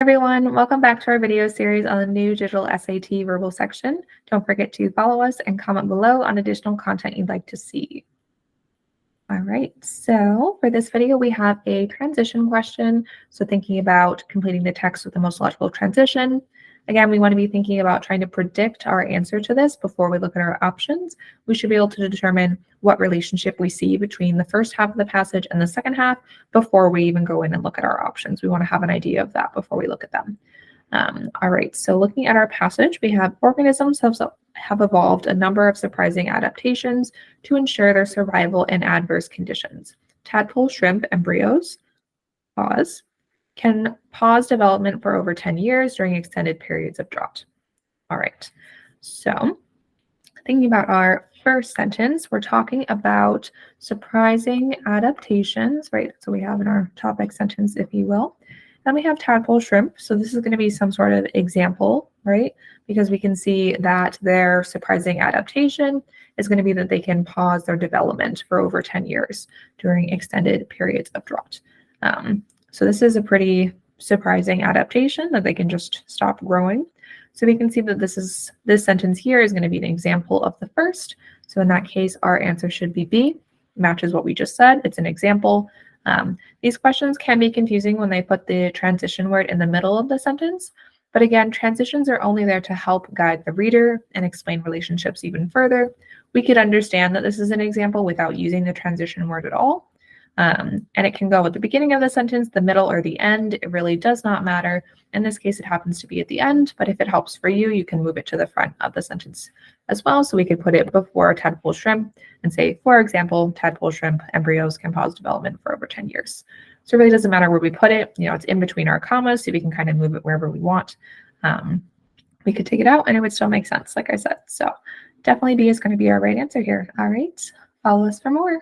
Everyone, welcome back to our video series on the new digital SAT verbal section. Don't forget to follow us and comment below on additional content you'd like to see. All right, so for this video, we have a transition question. So thinking about completing the text with the most logical transition. Again, we want to be thinking about trying to predict our answer to this before we look at our options. We should be able to determine what relationship we see between the first half of the passage and the second half before we even go in and look at our options. We want to have an idea of that before we look at them. All right, so looking at our passage, we have organisms have evolved a number of surprising adaptations to ensure their survival in adverse conditions. Tadpole shrimp embryos, pause, can pause development for over 10 years during extended periods of drought. All right, so thinking about our first sentence, we're talking about surprising adaptations, right? So we have in our topic sentence, if you will. Then we have tadpole shrimp. So this is going to be some sort of example, right? Because we can see that their surprising adaptation is going to be that they can pause their development for over 10 years during extended periods of drought. So this is a pretty surprising adaptation that they can just stop growing. So we can see that this sentence here is going to be an example of the first. So in that case, our answer should be B, matches what we just said. It's an example. These questions can be confusing when they put the transition word in the middle of the sentence. But again, transitions are only there to help guide the reader and explain relationships even further. We could understand that this is an example without using the transition word at all. And it can go at the beginning of the sentence, the middle, or the end. It really does not matter. In this case, it happens to be at the end, but if it helps for you, you can move it to the front of the sentence as well. So we could put it before tadpole shrimp and say, for example, tadpole shrimp embryos can pause development for over 10 years. So it really doesn't matter where we put it. You know, it's in between our commas, so we can kind of move it wherever we want. We could take it out and it would still make sense, like I said. So definitely B is going to be our right answer here. All right, follow us for more.